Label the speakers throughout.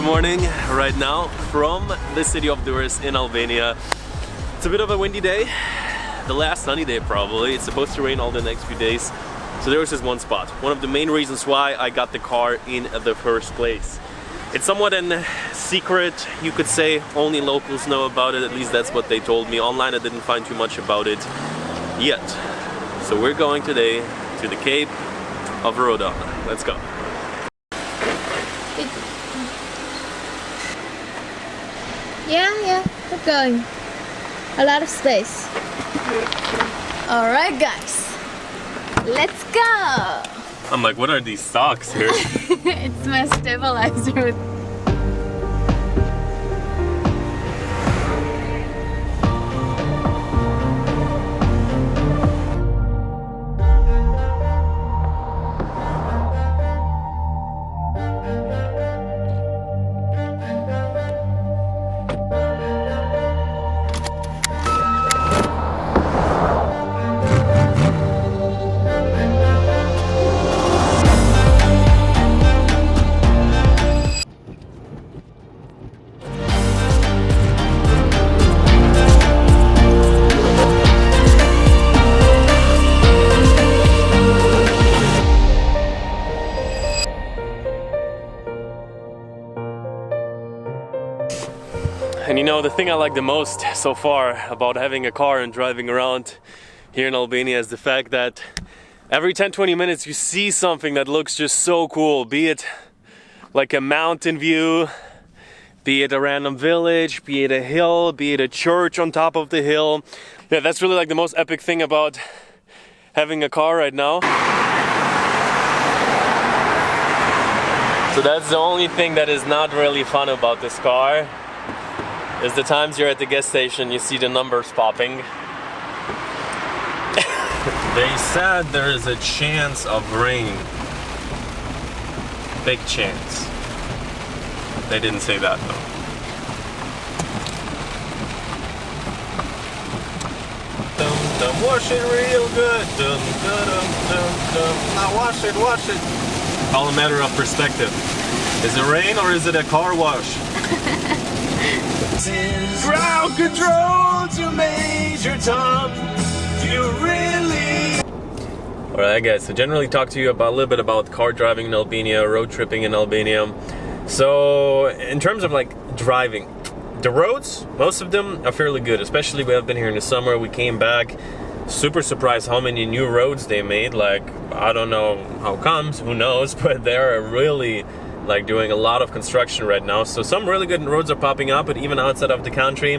Speaker 1: morning right now from the city of Durres in Albania. It's a bit of a windy day, the last sunny day probably. It's supposed to rain all the next few days. So there was this one spot, one of the main reasons why I got the car in the first place. It's somewhat a secret, you could say. Only locals know about it, at least that's what they told me. Online I didn't find too much about it yet. So we're going today to the Cape of Rodon. Let's go.
Speaker 2: Yeah, we're going. A lot of space. Alright guys, let's go!
Speaker 1: I'm like, what are these socks here?
Speaker 2: It's my stabilizer.
Speaker 1: And you know, the thing I like the most so far about having a car and driving around here in Albania is the fact that every 10-20 minutes you see something that looks just so cool. Be it like a mountain view, be it a random village, be it a hill, be it a church on top of the hill. Yeah, that's really like the most epic thing about having a car right now. So that's the only thing that is not really fun about this car. Is the times you're at the gas station, you see the numbers popping. They said there is a chance of rain. Big chance. They didn't say that though. Dum dum, wash it real good. Dum dum dum dum. Now wash it, wash it. All a matter of perspective. Is it rain or is it a car wash? Ground control to Major Tom. You really. Alright guys, so generally talk to you about a little bit about car driving in Albania, road tripping in Albania. So in terms of like driving, the roads, most of them are fairly good, especially we have been here in the summer. We came back super surprised how many new roads they made. Like, I don't know how comes, who knows, but they're really like doing a lot of construction right now. So some really good roads are popping up, but even outside of the country,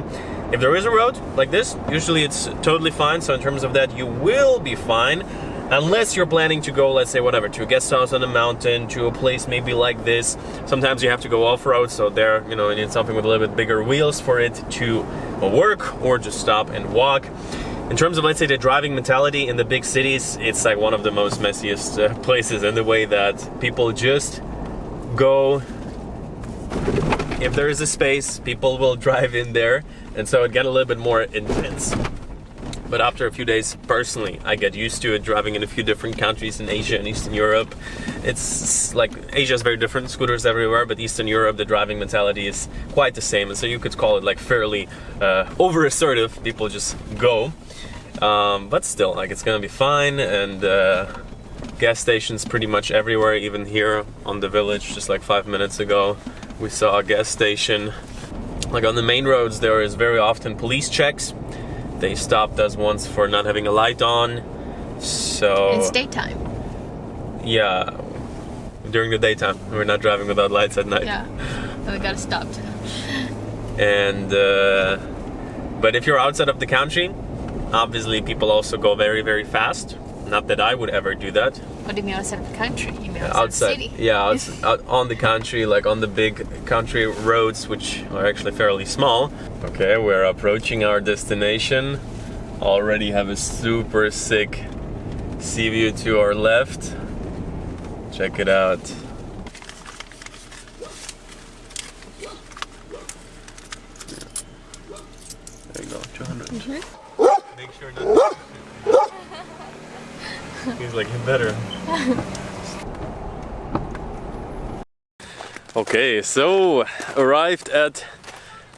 Speaker 1: if there is a road like this, usually it's totally fine. So in terms of that, you will be fine, unless you're planning to go, let's say, whatever, to a guest house on a mountain, to a place maybe like this. Sometimes you have to go off-road, so there, you know, you need something with a little bit bigger wheels for it to work, or just stop and walk. In terms of, let's say, the driving mentality in the big cities, it's like one of the most messiest places, in the way that people just go, if there is a space, people will drive in there, and so it gets a little bit more intense. But after a few days, personally, I get used to it, driving in a few different countries in Asia and Eastern Europe. It's like, Asia is very different, scooters everywhere, but Eastern Europe, the driving mentality is quite the same, and so you could call it like fairly over-assertive. People just go, but still, like, it's gonna be fine. And gas stations pretty much everywhere, even here on the village. Just like 5 minutes ago, we saw a gas station. Like on the main roads, there is very often police checks. They stopped us once for not having a light on. So
Speaker 2: It's daytime.
Speaker 1: Yeah, during the daytime. We're not driving without lights at night.
Speaker 2: Yeah, so we gotta stop.
Speaker 1: And but if you're outside of the country, obviously people also go very, very fast. Not that I would ever do that.
Speaker 2: What do you mean outside of the country? You mean outside the city?
Speaker 1: Yeah, out on the country, like on the big country roads, which are actually fairly small. Okay, we're approaching our destination. Already have a super sick sea view to our left. Check it out. There you go, 200. Make sure not. He's like, you better. Okay, so arrived at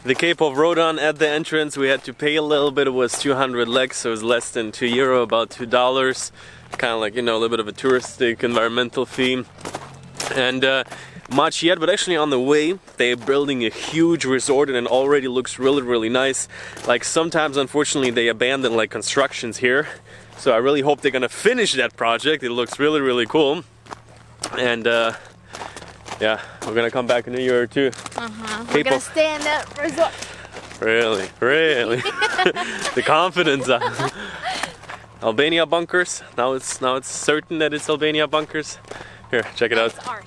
Speaker 1: the Cape of Rodon. At the entrance we had to pay a little bit. It was 200 lek, so it was less than €2, about $2. Kind of like, you know, a little bit of a touristic environmental fee. And much yet, but actually on the way they're building a huge resort and it already looks really nice. Like sometimes unfortunately they abandon like constructions here, so I really hope they're gonna finish that project. It looks really cool. And yeah, we're gonna come back in a year or two.
Speaker 2: We're gonna stay in that resort.
Speaker 1: Really the confidence. Albania bunkers. Now it's certain that it's Albania bunkers. Here, check it out.
Speaker 2: Art.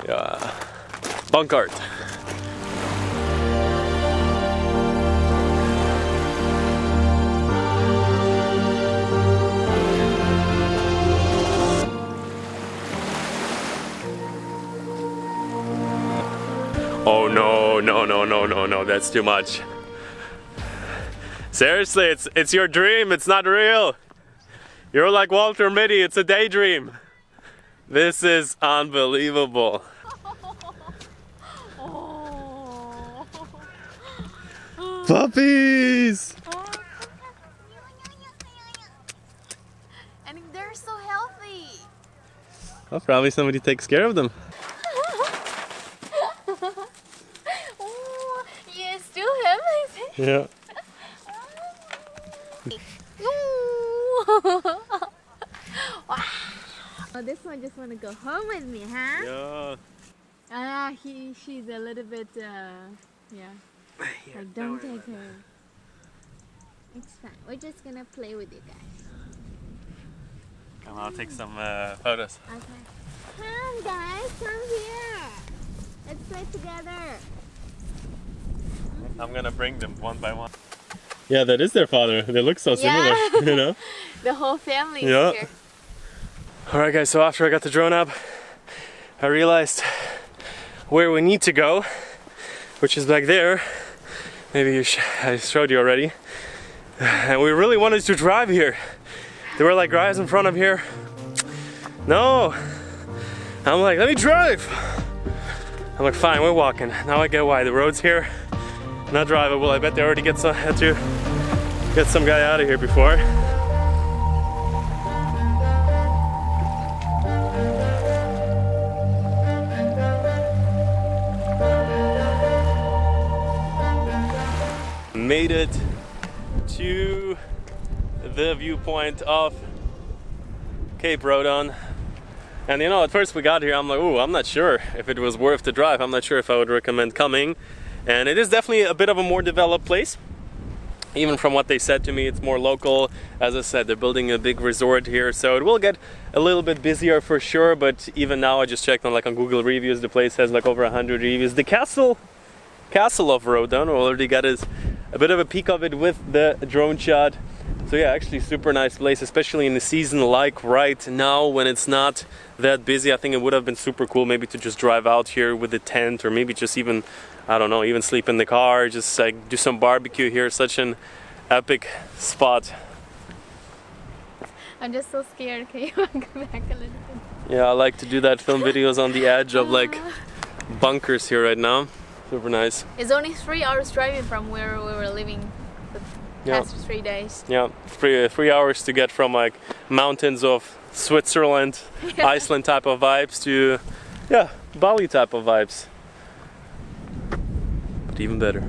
Speaker 1: Yeah, bunk art. Oh no, that's too much. Seriously, it's your dream, it's not real. You're like Walter Mitty, it's a daydream. This is unbelievable. Puppies!
Speaker 2: And they're so healthy.
Speaker 1: Well, probably somebody takes care of them.
Speaker 2: Oh, you still have it?
Speaker 1: Yeah.
Speaker 2: Wow. Oh, this one just want to go home with me, huh?
Speaker 1: Yeah.
Speaker 2: She's a little bit, yeah. Like, don't take her. It's fine. We're just gonna play with you guys.
Speaker 1: Come on, I'll take some photos.
Speaker 2: Okay. Come, guys, come here. Let's play together.
Speaker 1: I'm gonna bring them one by one. Yeah, that is their father. They look so similar, you know?
Speaker 2: The whole family is here.
Speaker 1: Alright guys, so after I got the drone up, I realized where we need to go, which is back there. Maybe I showed you already. And we really wanted to drive here. There were like guys in front of here. No! I'm like, let me drive! I'm like, fine, we're walking. Now I get why the road's here. Not drivable. I bet they already had to get some guy out of here before. Made it to the viewpoint of Cape Rodon. And you know, at first we got here, I'm like, ooh, I'm not sure if it was worth the drive. I'm not sure if I would recommend coming. And it is definitely a bit of a more developed place. Even from what they said to me, it's more local. As I said, they're building a big resort here, so it will get a little bit busier for sure. But even now, I just checked on Google reviews. The place has like over 100 reviews. The castle of Rodon, already got a bit of a peek of it with the drone shot. So yeah, actually super nice place, especially in the season like right now when it's not that busy. I think it would have been super cool maybe to just drive out here with a tent, or maybe just even, I don't know, even sleep in the car, just like do some barbecue here. Such an epic spot.
Speaker 2: I'm just so scared. Can you go back a little bit?
Speaker 1: Yeah, I like to do that, film videos on the edge of like bunkers here right now. Super nice.
Speaker 2: It's only 3 hours driving from where we were living the past 3 days.
Speaker 1: Yeah, 3 hours to get from like mountains of Switzerland, Iceland type of vibes to, yeah, Bali type of vibes. But even better.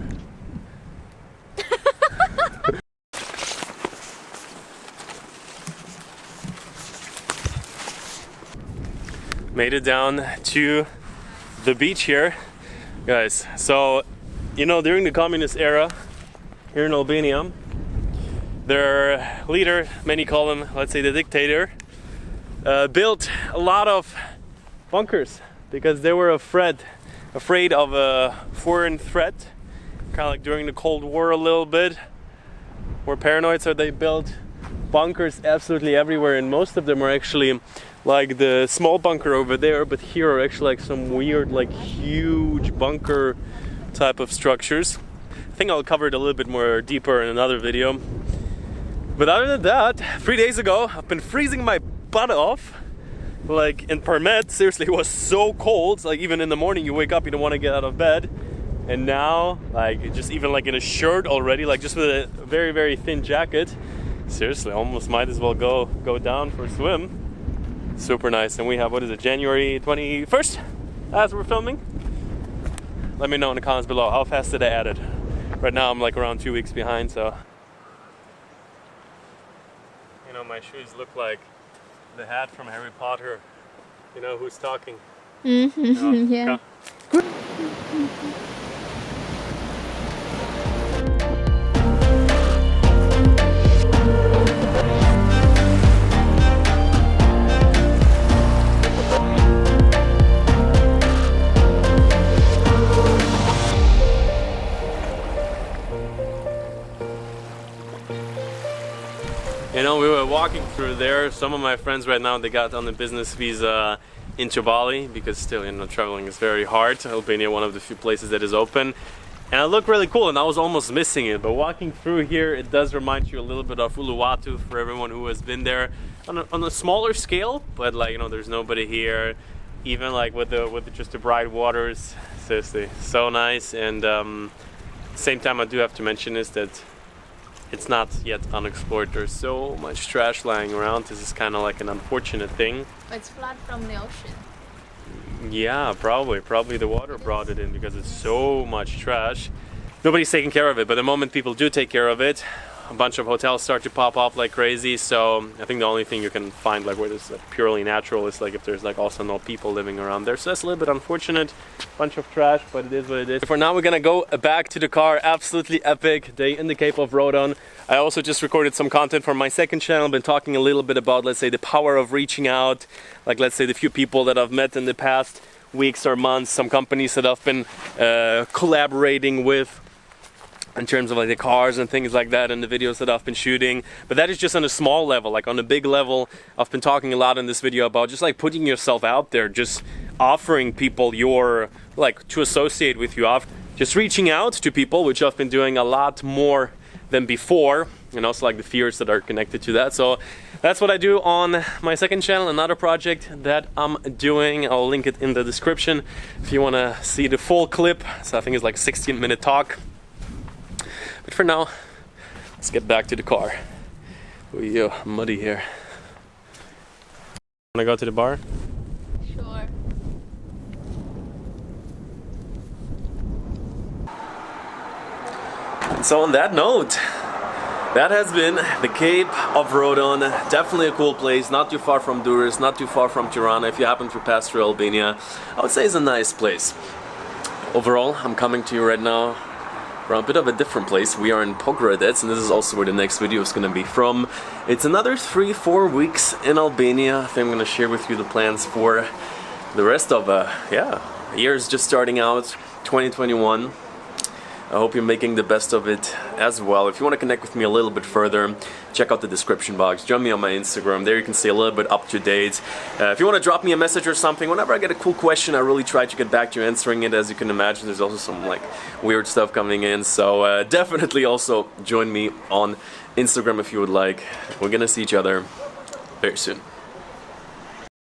Speaker 1: Made it down to the beach here. Guys, so, you know, during the communist era here in Albania, their leader, many call him, let's say the dictator, built a lot of bunkers because they were afraid of a foreign threat, kind of like during the Cold War a little bit. Were paranoid, so they built bunkers absolutely everywhere, and most of them are actually like the small bunker over there, but here are actually like some weird, like huge bunker type of structures. I think I'll cover it a little bit more deeper in another video. But other than that, 3 days ago, I've been freezing my butt off. like in Permet, seriously, it was so cold. Like even in the morning, you wake up, you don't want to get out of bed. And now, like just even like in a shirt already, like just with a very, very thin jacket, seriously, almost might as well go down for a swim. Super nice. And we have, what is it, January 21st as we're filming? Let me know in the comments below, how fast did I add it? Right now I'm like around 2 weeks behind, so. You know, my shoes look like the hat from Harry Potter. You know who's talking?
Speaker 2: Mm-hmm. Yeah. Good.
Speaker 1: You know, we were walking through there. Some of my friends right now, they got on the business visa into Bali because still, you know, traveling is very hard. Albania, one of the few places that is open. And it looked really cool and I was almost missing it. But walking through here, it does remind you a little bit of Uluwatu for everyone who has been there on a smaller scale. But like, you know, there's nobody here. Even like with just the bright waters, seriously, so nice. And same time, I do have to mention is that it's not yet unexplored. There's so much trash lying around. This is kind of like an unfortunate thing.
Speaker 2: It's flood from the ocean.
Speaker 1: Yeah, probably the water brought it in because it's so much trash. Nobody's taking care of it, but the moment people do take care of it, a bunch of hotels start to pop up like crazy. So I think the only thing you can find like where it's like purely natural is like if there's like also no people living around there. So that's a little bit unfortunate. Bunch of trash, but it is what it is. For now, we're gonna go back to the car. Absolutely epic day in the Cape of Rodon. I also just recorded some content for my second channel. Been talking a little bit about, let's say, the power of reaching out. Like, let's say, the few people that I've met in the past weeks or months, some companies that I've been collaborating with in terms of like the cars and things like that and the videos that I've been shooting. But that is just on a small level. Like on a big level, I've been talking a lot in this video about just like putting yourself out there, just offering people your, like, to associate with you, just reaching out to people, which I've been doing a lot more than before, and also like the fears that are connected to that. So that's what I do on my second channel, another project that I'm doing. I'll link it in the description if you want to see the full clip. So I think it's like a 16-minute talk. But for now, let's get back to the car. Oh, muddy here. Wanna go to the bar?
Speaker 2: Sure.
Speaker 1: And so on that note, that has been the Cape of Rodon. Definitely a cool place, not too far from Durres, not too far from Tirana. If you happen to pass through Albania, I would say it's a nice place. Overall, I'm coming to you right now from a bit of a different place. We are in Pogradec, and this is also where the next video is going to be from. It's another 3-4 weeks in Albania. I think I'm going to share with you the plans for the rest of year's just starting out, 2021. I hope you're making the best of it as well. If you want to connect with me a little bit further, check out the description box. Join me on my Instagram. There you can stay a little bit up to date. If you want to drop me a message or something, whenever I get a cool question, I really try to get back to you answering it. As you can imagine, there's also some like weird stuff coming in. So definitely also join me on Instagram if you would like. We're gonna see each other very soon.